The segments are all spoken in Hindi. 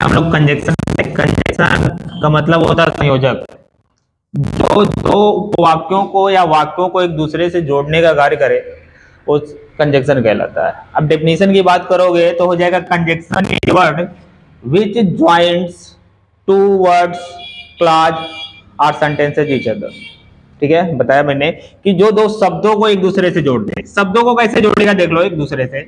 हम लोग कंजक्शन का मतलब होता है संयोजक, जो दो वाक्यों को या वाक्यों को एक दूसरे से जोड़ने का कार्य करे वो कंजक्शन कहलाता है। अब डेफिनेशन की बात करोगे तो हो जाएगा conjunction is word which joints to words, clause और सेंटेंसेज ईच अदर। ठीक है, बताया मैंने कि जो दो शब्दों को एक दूसरे से जोड़ दे। शब्दों को कैसे जोड़ेगा देख लो एक दूसरे से,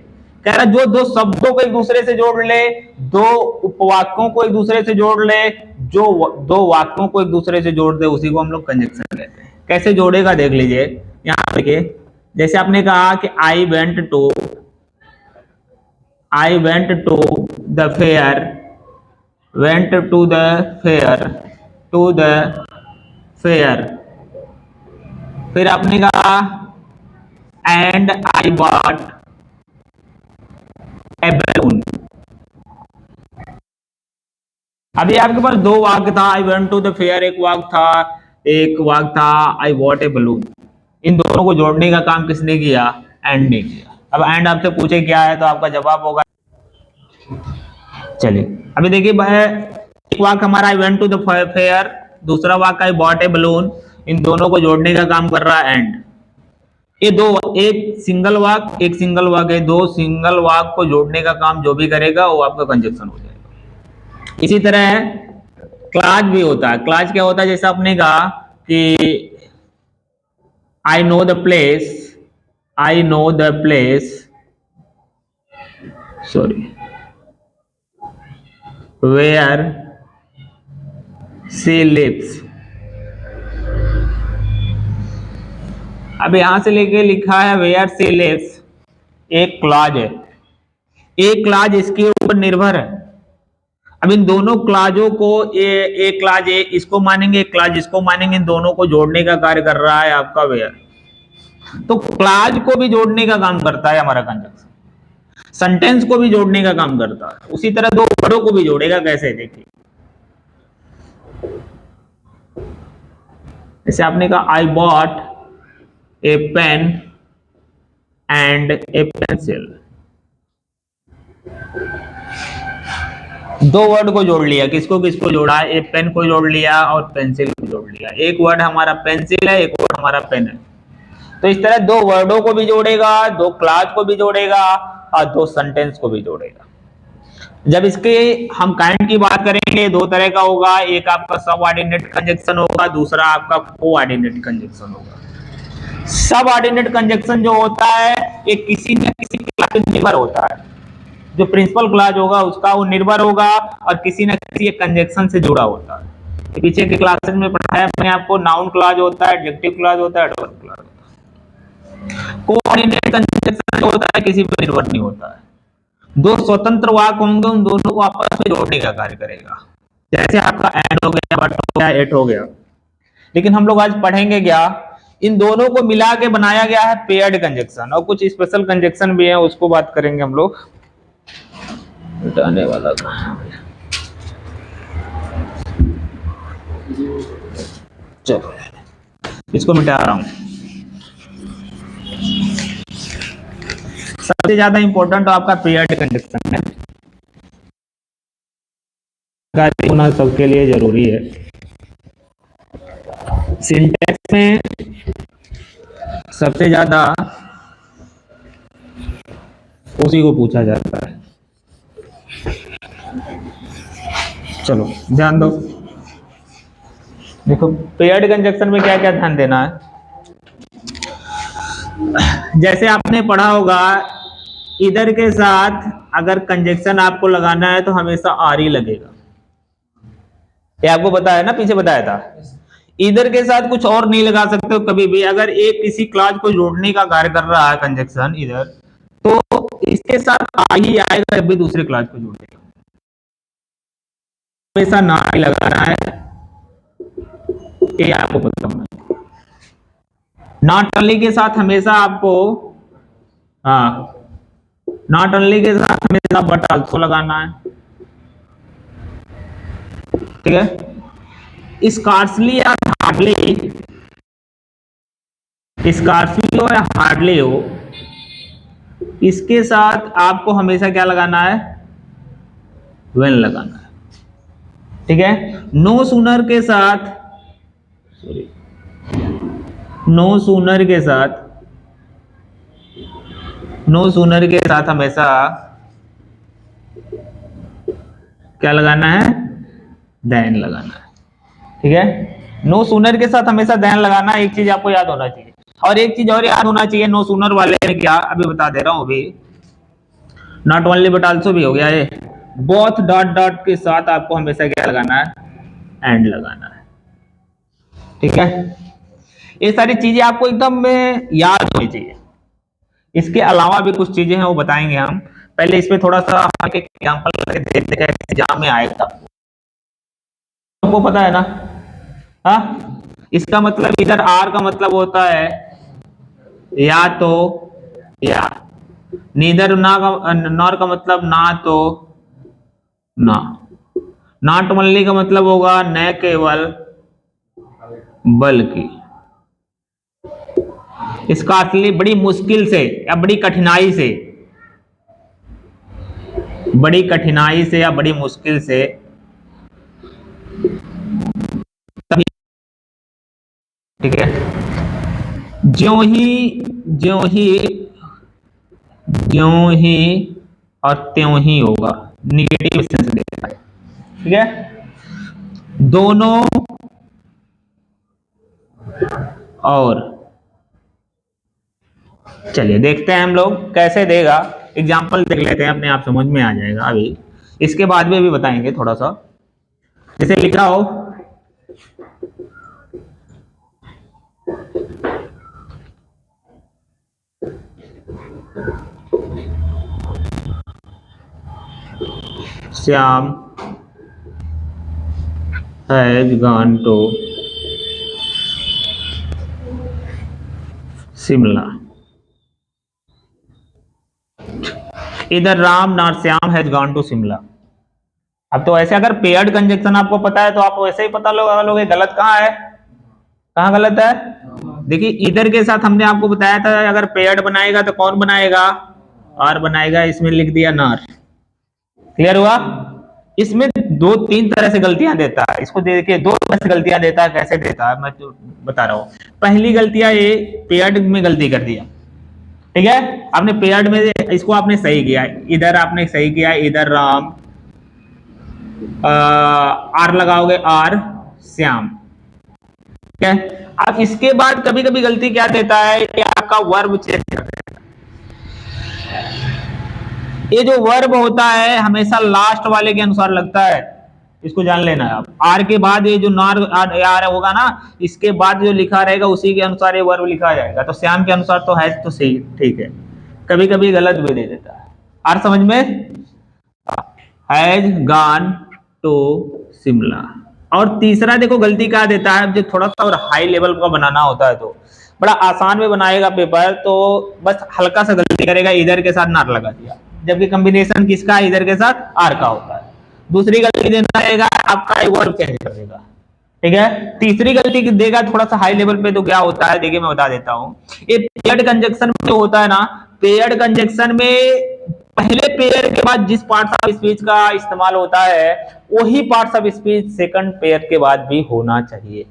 कह रहा जो दो शब्दों को एक दूसरे से जोड़ ले, दो उपवाक्यों को एक दूसरे से जोड़ ले, जो दो वाक्यों को एक दूसरे से जोड़ दे, उसी को हम लोग कंजक्शन कहते हैं। कैसे जोड़ेगा देख लीजिए, यहां देखिए, जैसे आपने कहा कि I went to the fair, went to the fair, to the fair. फिर आपने कहा and I bought a balloon. अभी आपके पास दो वाक्य था, I went to the fair एक वाक्य था, एक वाक्य था आई बॉट ए बलून। इन दोनों को जोड़ने का काम किसने किया? एंड ने किया। अब एंड आपसे पूछे क्या है तो आपका जवाब होगा, चलिए अभी देखिए एक वाक्य हमारा I went to the fair, दूसरा वाक्य आई बॉट ए बलून, इन दोनों को जोड़ने का काम कर रहा है एंड। ये दो, एक सिंगल वाक्य, दो सिंगल वाक्य को जोड़ने का काम जो भी करेगा वो आपका कंजक्शन हो जाएगा। इसी तरह क्लॉज भी होता है। क्लॉज क्या होता है? जैसे आपने कहा कि I know the place sorry where she lives. अब यहां से लेके लिखा है वेयर शी लिव्स, एक क्लॉज है, एक क्लॉज इसके ऊपर निर्भर है। अब इन दोनों क्लॉजों को एक क्लॉज इसको मानेंगे, एक क्लॉज इसको मानेंगे, इन दोनों को जोड़ने का कार्य कर रहा है आपका वेयर। तो क्लॉज को भी जोड़ने का काम करता है हमारा कंजक्शन, सेंटेंस को भी जोड़ने का काम करता है। उसी तरह दो वर्डों को भी जोड़ेगा। कैसे? देखिए, जैसे आपने कहा I bought a pen and a pencil, दो वर्ड को जोड़ लिया। किसको किसको जोड़ा? ए पेन को जोड़ लिया और पेंसिल को जोड़ लिया। एक वर्ड हमारा पेंसिल है, एक वर्ड हमारा पेन है। तो इस तरह दो वर्डों को भी जोड़ेगा, दो क्लॉज को भी जोड़ेगा और दो सेंटेंस को भी जोड़ेगा। जब इसके हम काइंड की बात करेंगे, दो तरह का होगा, एक आपका सबऑर्डिनेट कंजक्शन होगा, दूसरा आपका कोऑर्डिनेट कंजक्शन होगा। सबऑर्डिनेट कंजक्शन जो होता है ये किसी न किसी क्लॉज पर निर्भर होता है। जो प्रिंसिपल क्लॉज होगा उसका वो निर्भर होगा और किसी न किसी कंजक्शन से जुड़ा होता है। पीछे के क्लासेस में पढ़ाया मैंने आपको, नाउन क्लॉज होता है, एडजेक्टिव क्लॉज होता है, एडवर्ब क्लॉज होता है। कोऑर्डिनेट कंजक्शन जो होता है किसी पर निर्भर नहीं होता है। दो स्वतंत्र वाक्य होंगे, उन दोनों को आपस में जोड़ने का कार्य करेगा। जैसे आपका एंड हो गया, बट हो गया, एट हो गया। लेकिन हम लोग आज पढ़ेंगे क्या, इन दोनों को मिला के बनाया गया है पेयर्ड कंजक्शन, और कुछ स्पेशल कंजक्शन भी है, उसको बात करेंगे हम लोग। मिटाने वाला कहां है? चलो इसको मिटा रहा हूं। सबसे ज्यादा इंपॉर्टेंट तो आपका पेयर्ड कंजक्शन है, होना सबके लिए जरूरी है। सिंटैक्स में सबसे ज्यादा उसी को पूछा जाता है। चलो ध्यान दो, देखो पेयर्ड कंजक्शन में क्या क्या ध्यान देना है। जैसे आपने पढ़ा होगा, इधर के साथ अगर कंजक्शन आपको लगाना है तो हमेशा आर ही लगेगा। ये आपको पता है ना, पीछे बताया था। इधर के साथ कुछ और नहीं लगा सकते हो कभी भी। अगर एक किसी क्लॉज को जोड़ने का कार्य कर रहा है कंजक्शन इधर, तो इसके साथ आ ही आएगा जब भी दूसरे क्लॉज को जोड़ेगा। हमेशा ना ही लगाना है, ये आपको पता होना चाहिए। नॉट ओनली के साथ हमेशा आपको, हाँ, नॉट ओनली के साथ हमेशा बट आल्सो लगाना है। ठीक है, स्कार्सली या हार्डली, स्कार्सली हो या हार्डली हो, इसके साथ आपको हमेशा क्या लगाना है? व्हेन लगाना है। ठीक है। नो सूनर के साथ, सॉरी, नो सूनर के साथ, नो सूनर के साथ हमेशा क्या लगाना है, देन लगाना है। ठीक है, नो सूनर के साथ हमेशा देन लगाना, एक चीज आपको याद होना चाहिए। और एक चीज और याद होना चाहिए, नो सूनर वाले में क्या, अभी बता दे रहा हूं, अभी नॉट ओनली बट आल्सो भी हो गया है। बोथ डॉट डॉट के साथ आपको हमेशा क्या लगाना है, एंड लगाना है। ठीक है, ये सारी चीजें आपको एकदम में याद होनी चाहिए। इसके अलावा भी कुछ चीजें हैं, वो बताएंगे हम। पहले इस पे थोड़ा सा एक एग्जांपल करके देखते हैं, एग्जाम में आएगा। आपको पता है ना, हाँ, इसका मतलब इधर आर का मतलब होता है या तो या, नीदर ना का, नॉर का मतलब ना तो ना, नॉट ओनली का मतलब होगा न केवल बल्कि। इसका असली बड़ी मुश्किल से या बड़ी कठिनाई से, बड़ी कठिनाई से या बड़ी मुश्किल से तभी, ठीक है, ज्यों ही ज्यों ही ज्यों ही और त्यों ही होगा, निगेटिव सेंस देता है। ठीक है, दोनों और, चलिए देखते हैं हम लोग कैसे देगा, एग्जाम्पल देख लेते हैं, अपने आप समझ में आ जाएगा। अभी इसके बाद में भी बताएंगे थोड़ा सा, जैसे लिख रहा हो, Shyam has gone to Shimla, इधर Ram not Shyam has gone to Shimla. अब तो ऐसे अगर पेयर्ड कंजक्शन आपको पता है तो आप वैसे ही पता लोगे गलत कहाँ है, कहाँ गलत है। देखिए इधर के साथ हमने आपको बताया था, अगर पेयर्ड बनाएगा तो कौन बनाएगा, आर बनाएगा, इसमें लिख दिया नार। क्लियर हुआ। इसमें दो तीन तरह से गलतियां देता है, इसको देखिए दो तरह से गलतियां देता है, कैसे देता है मैं तो बता रहा हूं। पहली गलतियां ये पेयर्ड में गलती कर दिया, ठीक है, आपने पेयर्ड में इसको आपने सही किया, इधर आपने सही किया, इधर राम, आर लगाओगे आर श्याम। ठीक है, अब इसके बाद कभी कभी गलती क्या देता है कि आपका वर्ब चेंज कर देता है। ये जो वर्ब होता है हमेशा लास्ट वाले के अनुसार लगता है, इसको जान लेना है आप। आर के बाद ये जो नार आर होगा ना, इसके बाद जो लिखा रहेगा उसी के अनुसार ये वर्ब लिखा जाएगा। तो श्याम के अनुसार तो है तो सही, ठीक है, कभी कभी गलत भी दे देता है। आर समझ में, हैज गॉन टू शिमला। और तीसरा देखो गलती क्या देता है, जो थोड़ा सा और हाई लेवल का बनाना होता है तो बड़ा आसान में बनाएगा पेपर, तो बस हल्का सा गलती करेगा, इधर के साथ नार लगा दिया, जबकि कॉम्बिनेशन किसका है, इधर के साथ आर का होता है। दूसरी गलती देना रहेगा आपका वर्ब चेंज कर देगा। ठीक है, तीसरी गलती देगा थोड़ा सा हाई लेवल पे, तो क्या होता है देखिए मैं बता देता हूं। ये पेयर्ड कंजक्शन में जो होता है ना, पेयर्ड कंजक्शन में पहले पेयर के बाद जिस पार्ट्स ऑफ स्पीच का इस्तेमाल होता है वही parts of speech second pair के बाद भी होना चाहिए,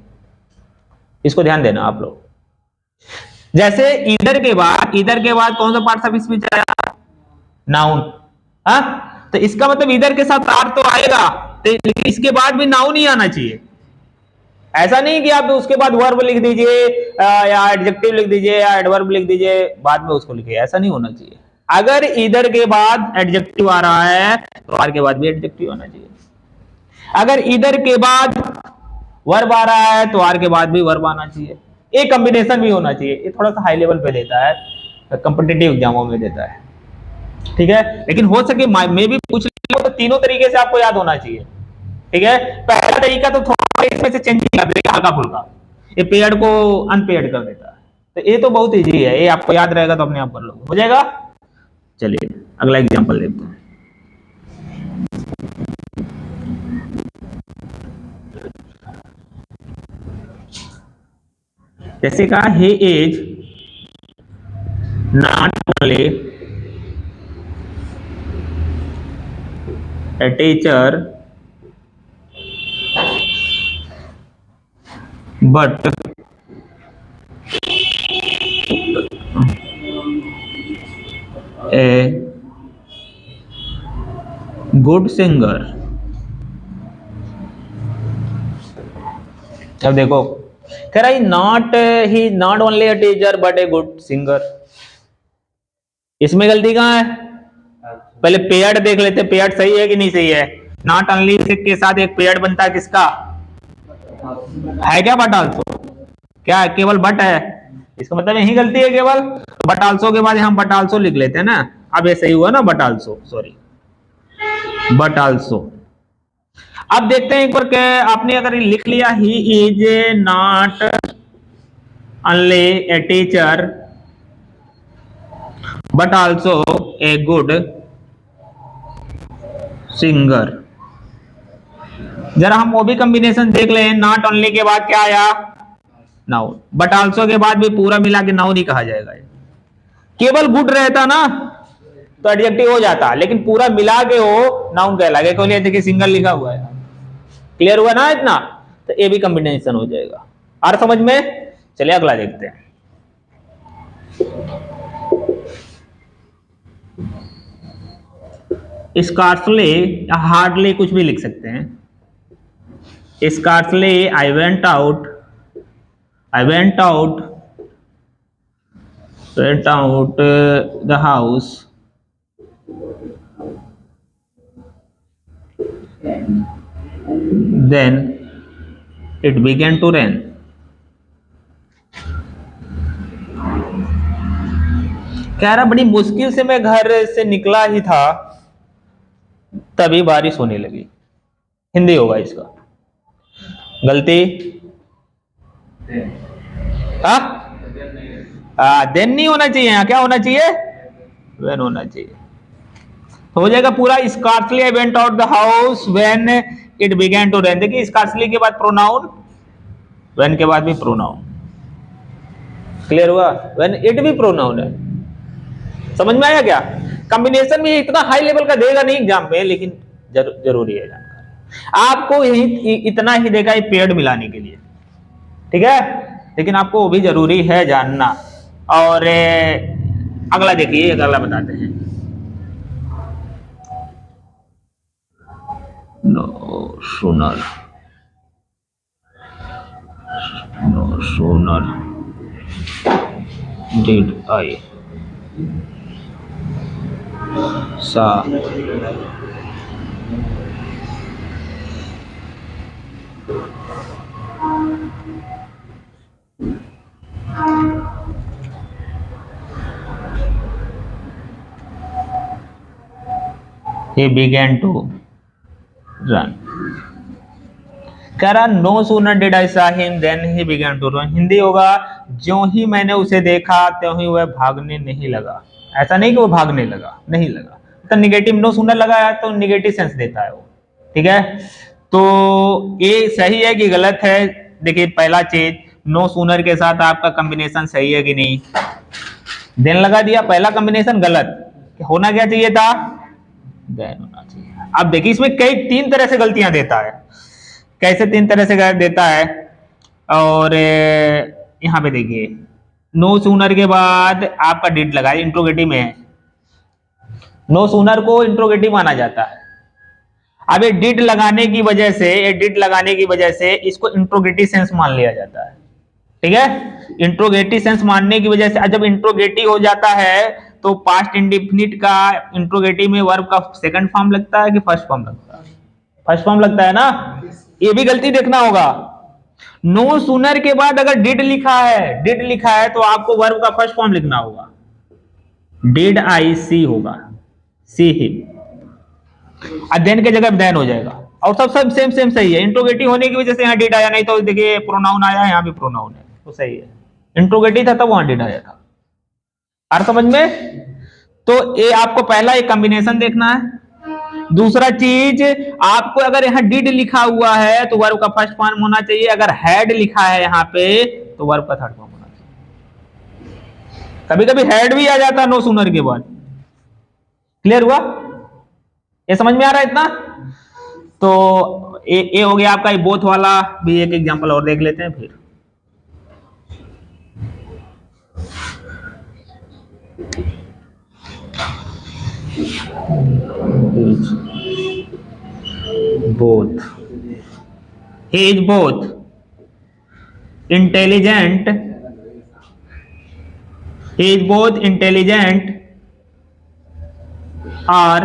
इसको ध्यान देना आप लोग। जैसे इधर के बाद कौन सा पार्ट्स ऑफ स्पीच आया, नाउन। हाँ, तो इसका मतलब इधर के साथ आर तो आएगा, तो लेकिन इसके बाद भी नाउन ही आना चाहिए। ऐसा नहीं कि आप उसके बाद वर्ब लिख दीजिए या एडजेक्टिव लिख दीजिए या एडवर्ब लिख दीजिए बाद में उसको लिखिए, ऐसा नहीं होना चाहिए। अगर इधर के बाद एडजेक्टिव आ रहा है तो आर के बाद भी एडजेक्टिव आना चाहिए। अगर इधर के बाद वर्ब आ रहा है तो आर के बाद भी वर्ब आना चाहिए। एक कॉम्बिनेशन भी होना चाहिए। ये थोड़ा सा हाई लेवल पे देता है, कॉम्पिटिटिव एग्जामों में देता है। ठीक है, लेकिन हो सके मैं भी पूछ लो तो तीनों तरीके से आपको याद होना चाहिए। ठीक है, पहला तरीका तो थोड़ा इसमें से चेंज कर देगा हल्का फुल्का, ये पेयर्ड को अनपेयर्ड कर देता है। तो ये तो बहुत इजी है, ये आपको याद रहेगा तो अपने आप कर लो, हो जाएगा। चलिए अगला एग्जांपल देखते हैं। जैसे कहा he is not only a teacher but a good singer। अब देखो, कह रहा not he not only a teacher but a good singer. इसमें गलती कहाँ है? पहले पेयर्ड देख लेते, पेयर्ड सही है कि नहीं सही है। नॉट ओनली के साथ एक पेयर्ड बनता है किसका? है क्या बट आल्सो? क्या केवल बट है? इसका मतलब यही गलती है केवल। बट आल्सो के बाद हम बट आल्सो लिख लेते हैं ना। अब ये सही हुआ ना, but also, sorry but also. अब देखते हैं एक बार, आपने अगर लिख लिया he is not only a teacher but also a good singer. जरा हम वो भी कॉम्बिनेशन देख लें। नॉट ओनली के बाद क्या आया? नाउन। बट आल्सो के बाद भी पूरा मिला के नाउन ही कहा जाएगा। केवल गुड रहता ना तो एडजेक्टिव हो जाता, लेकिन पूरा मिला के हो नाउन कहलाएगा। क्यों? देखिए सिंगल लिखा हुआ है। क्लियर हुआ ना इतना? तो ये भी कॉम्बिनेशन हो जाएगा। और समझ में? चलिए अगला देखते हैं। स्कार्सली, हार्डली कुछ भी लिख सकते हैं। Scarcely I went out the house then it began to rain। कह रहा बड़ी मुश्किल से मैं घर से निकला ही था तभी बारिश होने लगी। हिंदी होगा इसका। गलती देन नहीं होना चाहिए, यहाँ क्या होना चाहिए? वेन होना चाहिए। तो हो जाएगा पूरा। Scarcely I went out the house when it began to rain. देखिए स्कार्सली के बाद प्रोनाउन, व्हेन के बाद भी प्रोनाउन। क्लियर हुआ? व्हेन इट भी प्रोनाउन है। समझ में आया क्या? कॉम्बिनेशन भी इतना हाई लेवल का देगा नहीं एग्जाम में, लेकिन जरूरी है जानकारी। आपको यही इतना ही देगा पेयर्ड मिलाने के लिए, ठीक है? लेकिन आपको वो भी जरूरी है जानना। और अगला देखिए, अगला बताते हैं। No sooner did I saw he began to run। कह रहा no sooner did I saw him then he began to run. Hindi होगा ज्यों ही मैंने उसे देखा त्यों ही वह भागने नहीं लगा। ऐसा नहीं कि वो भागने लगा, नहीं लगा। तो निगेटिव नो सूनर लगाया तो निगेटिव सेंस देता है वो, ठीक है? तो ये सही है कि गलत है? देखिए पहला चीज, नो सूनर के साथ आपका कॉम्बिनेशन सही है कि नहीं? देन लगा दिया, पहला कॉम्बिनेशन गलत। होना क्या चाहिए था? देन होना चाहिए। अब देखिए इसमें कई तीन तरह से गलतियां देता है। कैसे तीन तरह से देता है? और यहां पे देखिए नो सूनर के बाद आपका डिड लगा, इंट्रोगेटिव में है। नो सूनर को इंट्रोगेटिव माना जाता है। अब ये डिड लगाने की वजह से इसको इंट्रोगेटिव सेंस मान लिया जाता है, ठीक है? इंट्रोगेटिव सेंस मानने की वजह से जब इंट्रोगेटिव हो जाता है तो पास्ट इंडिफिनिट का इंट्रोगेटिव में वर्ब का सेकंड फॉर्म लगता है कि फर्स्ट फॉर्म लगता है? फर्स्ट फॉर्म लगता है ना। ये भी गलती देखना होगा। नो सूनर के बाद अगर डिड लिखा है तो आपको वर्ब का फर्स्ट फॉर्म लिखना होगा। डिड आई सी होगा, सी हिम। देन के जगह देन हो जाएगा। और सब सेम सही है। इंट्रोगेटिव होने की वजह से यहाँ डिड आया, नहीं तो देखिए प्रोनाउन आया, यहाँ भी प्रोनाउन है तो सही है। इंट्रोगेटिव था तब वहां डिड आया था। और समझ में? तो ये आपको पहला एक कॉम्बिनेशन देखना है। दूसरा चीज, आपको अगर यहाँ डिड लिखा हुआ है तो वर्ब का फर्स्ट फॉर्म होना चाहिए। अगर हैड लिखा है यहाँ पे तो वर्ब का थर्ड फॉर्म होना चाहिए। कभी कभी हैड भी आ जाता है नो सूनर के बाद। क्लियर हुआ? ये समझ में आ रहा है इतना? तो ये हो गया आपका बोथ वाला। भी एक एग्जांपल और देख लेते हैं फिर। both. He is both intelligent. He is both intelligent or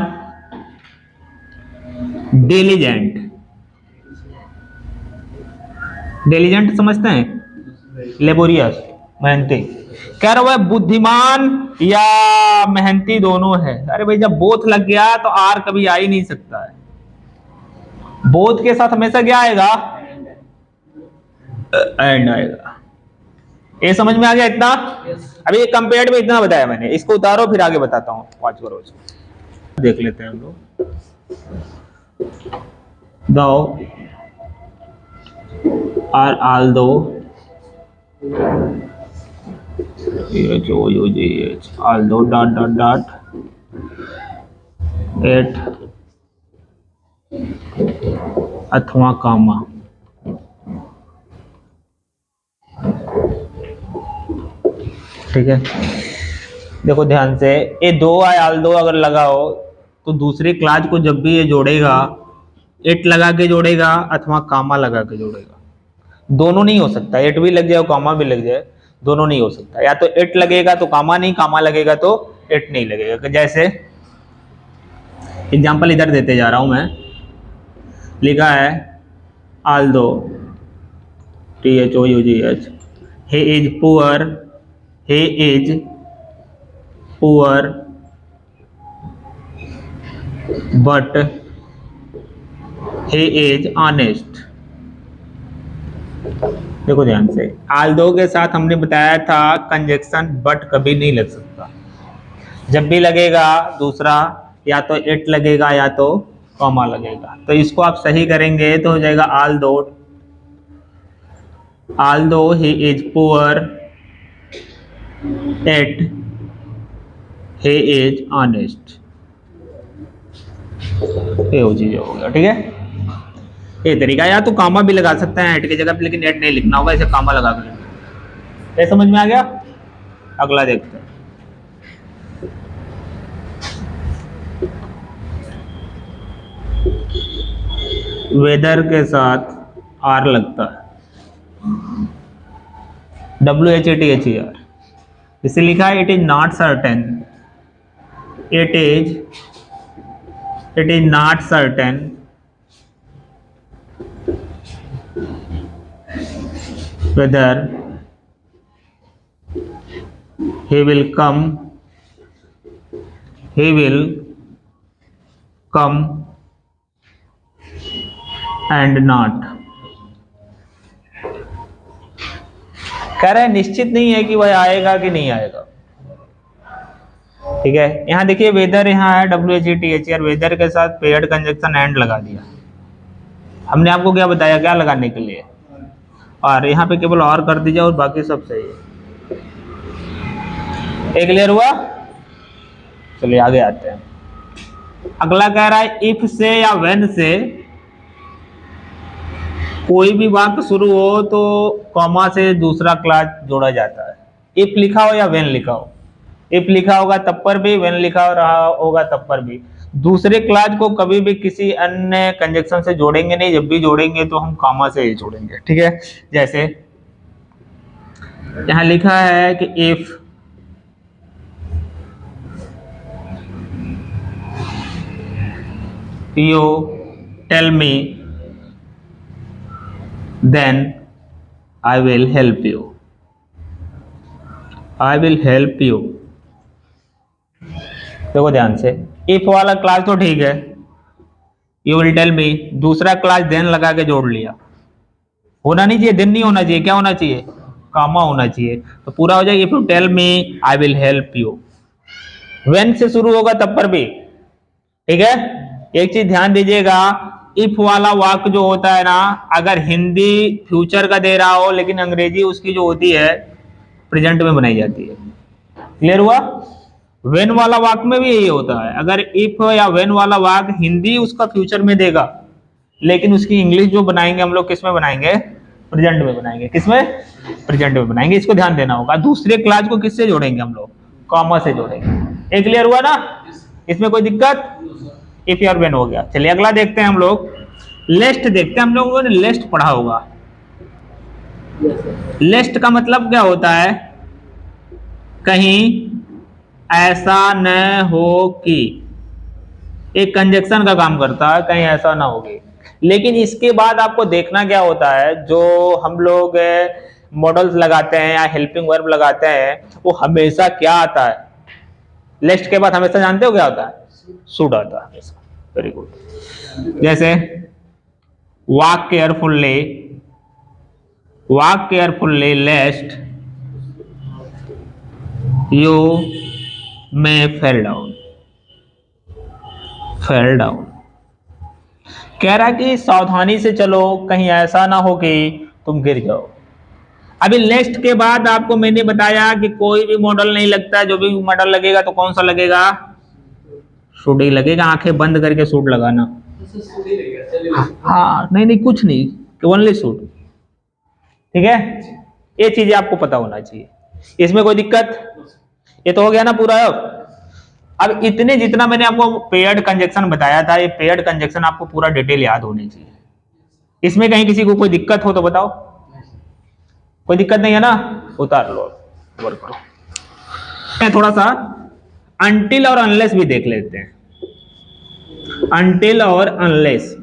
diligent. Diligent समझते हैं, लेबोरियस, मेहनती। कह रहा है बुद्धिमान या मेहनती दोनों है। अरे भाई जब बोथ लग गया तो आर कभी आ ही नहीं सकता है। बोथ के साथ हमेशा क्या आएगा, एंड आएगा। ये समझ में आ गया इतना? अभी ये कंपेयर्ड में इतना बताया मैंने, इसको उतारो फिर आगे बताता हूँ। 5 करो इसको, देख लेते हैं हम लोग। दो आर आल दो आल दो डॉट डॉट डॉट एट अथवा कामा। ठीक है, देखो ध्यान से, ये दो आल दो अगर लगाओ तो दूसरे क्लास को जब भी ये जोड़ेगा एट लगा के जोड़ेगा अथवा कामा लगा के जोड़ेगा। दोनों नहीं हो सकता, एट भी लग जाए और कामा भी लग जाए, दोनों नहीं हो सकता। या तो एट लगेगा तो कामा नहीं, कामा लगेगा तो एट नहीं लगेगा। जैसे एग्जांपल इधर देते जा रहा हूं मैं, लिखा है Aldous THOUGH, he is poor but he is honest। देखो ध्यान से, आल्दो के साथ हमने बताया था कंजक्शन बट कभी नहीं लग सकता। जब भी लगेगा दूसरा या तो इट लगेगा या तो कॉमा लगेगा। तो इसको आप सही करेंगे तो हो जाएगा although he is poor yet he is honest. ये हो चीज हो गया। ठीक है, ये तरीका। या तो कामा भी लगा सकते हैं एट की जगह पे, लेकिन एट नहीं लिखना होगा, ऐसे कामा लगा के लिखना। ये समझ में आ गया? अगला देखते हैं। वेदर के साथ आर लगता है, WHATHER। इसे लिखा है it is not certain, it is not certain whether he will come and not। कह रहा है निश्चित नहीं है कि वह आएगा कि नहीं आएगा। ठीक है, यहां देखिए वेदर यहाँ है WHETHER, वेदर के साथ पेयर्ड कंजक्शन एंड लगा दिया। हमने आपको क्या बताया, क्या लगाने के लिए, और यहाँ पे केवल और कर दीजिए और बाकी सब सही है। एक क्लियर हुआ? चलिए आगे आते हैं। अगला कह रहा है इफ से या व्हेन से कोई भी वाक्य शुरू हो तो कॉमा से दूसरा क्लास जोड़ा जाता है। इफ लिखा हो या व्हेन लिखा हो, इफ लिखा होगा तब पर भी, व्हेन लिखा हो रहा होगा तब पर भी। दूसरे क्लास को कभी भी किसी अन्य कंजक्शन से जोड़ेंगे नहीं, जब भी जोड़ेंगे तो हम कामा से ही जोड़ेंगे। ठीक है, जैसे यहां लिखा है कि if you tell me then I will help you, I will help you. देखो ध्यान से, इफ वाला क्लास तो ठीक है, यू विल टेल मी, दूसरा क्लास देन लगा के जोड़ लिया। होना नहीं चाहिए, देन नहीं होना चाहिए, क्या होना चाहिए, कामा होना चाहिए। तो पूरा हो जाएगा if you tell me I will help you. When से शुरू होगा तब पर भी। ठीक है, एक चीज ध्यान दीजिएगा, इफ वाला वाक्य जो होता है ना, अगर हिंदी फ्यूचर का दे रहा हो लेकिन अंग्रेजी उसकी जो होती है प्रेजेंट में बनाई जाती है। क्लियर हुआ? वेन वाला वाक्य में भी यही होता है, अगर इफ या वेन वाला वाक्य हिंदी उसका फ्यूचर में देगा लेकिन उसकी इंग्लिश जो बनाएंगे हम लोग किस में बनाएंगे, प्रेजेंट में बनाएंगे। किसमें? प्रेजेंट में बनाएंगे। इसको ध्यान देना होगा। दूसरे क्लास को किससे जोड़ेंगे हम लोग, कॉमा से जोड़ेंगे। ये क्लियर हुआ ना? इसमें कोई दिक्कत? इफ और व्हेन हो गया। चलिए अगला देखते हैं हम लोग, लेस्ट देखते हैं। हम लोगों ने लेस्ट पढ़ा होगा। लेस्ट का मतलब क्या होता है? कहीं ऐसा न हो कि, एक कंजक्शन का काम करता है, कहीं ऐसा ना होगी। लेकिन इसके बाद आपको देखना क्या होता है, जो हम लोग मॉडल्स लगाते हैं या हेल्पिंग वर्ब लगाते हैं, वो हमेशा क्या आता है? लेस्ट के बाद हमेशा जानते हो क्या होता है? शुड आता है हमेशा। Very good. जैसे walk carefully lest you may fall down. कह रहा कि सावधानी से चलो, कहीं ऐसा ना हो कि तुम गिर जाओ। अभी नेक्स्ट के बाद आपको मैंने बताया कि कोई भी मॉडल नहीं लगता, जो भी मॉडल लगेगा तो कौन सा लगेगा? शुड ही लगेगा। आंखें बंद करके शुड लगाना। हाँ, नहीं कुछ नहीं, ओनली शुड। ठीक है, ये चीजें आपको पता होना चाहिए। इसमें कोई दिक्कत? ये तो हो गया ना पूरा। अब इतने जितना मैंने आपको पेयर्ड कंजक्शन बताया था, ये पेयर्ड कंजक्शन आपको पूरा डिटेल याद होनी चाहिए। इसमें कहीं किसी को कोई दिक्कत हो तो बताओ। कोई दिक्कत नहीं है ना? उतार लो, वर्क करो। थोड़ा सा अनटिल और अनलेस भी देख लेते हैं। अनटिल और अनलेस,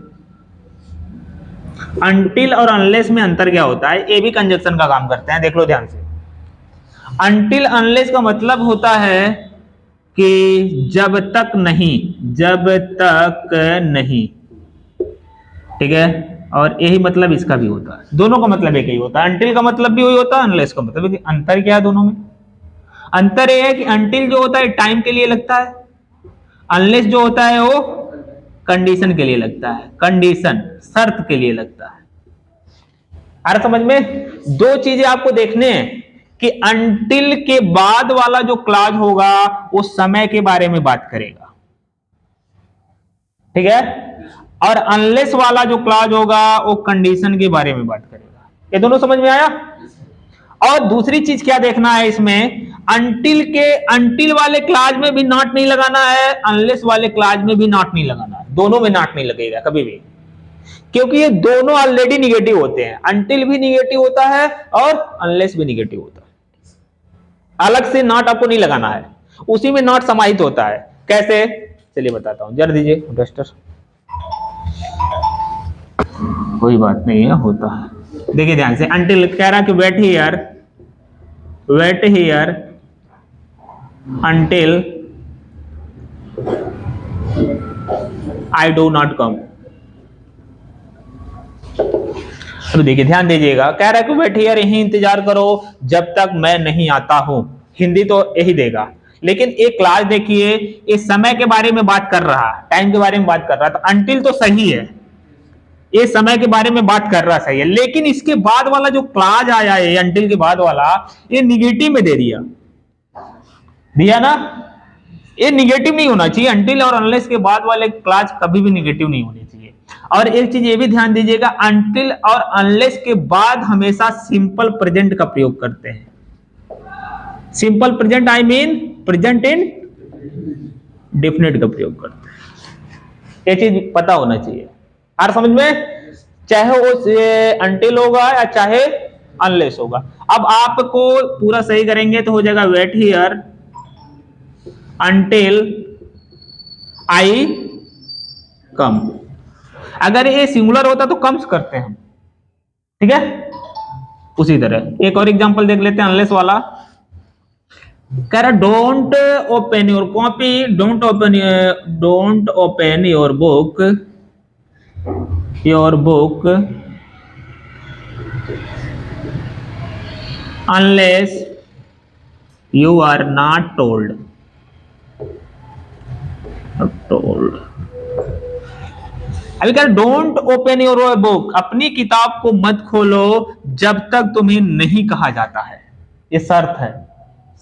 अनटिल और अनलेस में अंतर क्या होता है? ये भी कंजक्शन का काम करते हैं, देख लो ध्यान से। अनटिल अनलेस का मतलब होता है कि जब तक नहीं, ठीक है। और यही मतलब इसका भी होता है, दोनों का मतलब एक ही होता है। अनटिल का मतलब भी वही होता है, अनलेस का मतलब भी। अंतर क्या है दोनों में? अंतर यह है कि अनटिल जो होता है टाइम के लिए लगता है, अनलेस जो होता है वो कंडीशन के लिए लगता है, कंडीशन शर्त के लिए लगता है। आ रहा समझ में? दो चीजें आपको देखने हैं कि अनटिल के बाद वाला जो क्लॉज होगा वो समय के बारे में बात करेगा, ठीक है, और अनलेस वाला जो क्लॉज होगा वो कंडीशन के बारे में बात करेगा। ये दोनों समझ में आया? और दूसरी चीज क्या देखना है इसमें, अनटिल वाले क्लॉज में भी नॉट नहीं लगाना है, अनलेस वाले क्लॉज में भी नॉट नहीं लगाना है। दोनों में नॉट नहीं लगेगा कभी भी, क्योंकि ये दोनों ऑलरेडी निगेटिव होते हैं। अनटिल भी निगेटिव होता है और अनलेस भी निगेटिव होता है। अलग से नॉट आपको नहीं लगाना है, उसी में नॉट समाहित होता है। कैसे? चलिए बताता हूं, जरा दीजिए डस्टर। कोई बात नहीं है, होता है। देखिए ध्यान से, अनटिल कह रहा कि wait here until I do not come। तो देखिए ध्यान दीजिएगा, कह रहा है कि वेट हियर, यही इंतजार करो जब तक मैं नहीं आता हूं। हिंदी तो यही देगा, लेकिन एक क्लास देखिए, इस समय के बारे में बात कर रहा, टाइम के बारे में बात कर रहा, तो अनटिल तो सही है, ये समय के बारे में बात कर रहा सही है, लेकिन इसके बाद वाला जो क्लाज आया है अनटिल के बाद वाला, ये निगेटिव में दे दिया ना। ये निगेटिव नहीं होना चाहिए। अनटिल और अनलेस के बाद वाले क्लाज कभी भी निगेटिव नहीं होने चाहिए। और एक चीज ये भी ध्यान दीजिएगा, अनटिल और अनलेस के बाद हमेशा सिंपल प्रेजेंट का प्रयोग करते हैं। Simple present I mean present in definite का प्रयोग करते हैं। ये चीज पता होना चाहिए। हर समझ में, चाहे वो अनटिल होगा या चाहे अनलेस होगा। अब आपको पूरा सही करेंगे तो हो जाएगा wait here until I come। अगर ये सिंगुलर होता तो कम्स करते हैं हम, ठीक है। उसी तरह एक और एग्जांपल देख लेते हैं अनलेस वाला। कह रहा don't open your copy, don't open your book unless you are not told. अभी कह डोंट ओपन योर बुक, अपनी किताब को मत खोलो जब तक तुम्हें नहीं कहा जाता है। ये शर्त है,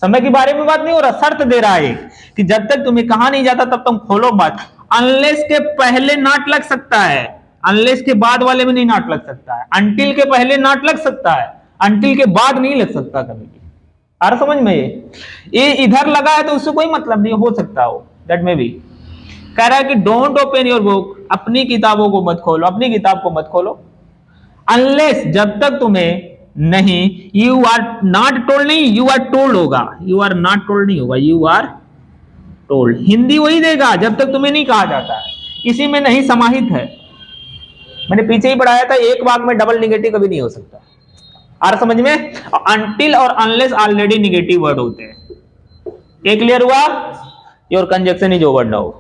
समय के बारे में बात नहीं हो रहा, शर्त दे रहा है कि जब तक तुम्हें कहा नहीं जाता तब तुम खोलो मत। अनलेस के पहले नॉट लग सकता है, अनलेस के बाद वाले में नहीं नॉट लग सकता है। अनटिल के पहले नॉट लग सकता है, अनटिल के बाद नहीं लग सकता कभी भी। आ रहा समझ में? ये इधर लगा है तो उससे कोई मतलब नहीं, हो सकता हो, दैट में भी। कह रहा है कि डोंट ओपन योर बुक, अपनी किताबों को मत खोलो, अपनी किताब को मत खोलो, अनलेस, जब तक तुम्हें नहीं, यू आर नॉट टोल्ड, नहीं यू आर टोल्ड होगा, यू आर नॉट टोल्ड नहीं होगा, यू आर टोल्ड। हिंदी वही देगा जब तक तुम्हें नहीं कहा जाता है, इसी में नहीं समाहित है। मैंने पीछे ही पढ़ाया था, एक वाक्य में डबल निगेटिव कभी नहीं हो सकता। आ रहा समझ में? अनटिल और अनलेस ऑलरेडी निगेटिव वर्ड होते हैं। ये क्लियर हुआ? Your conjunction is over now.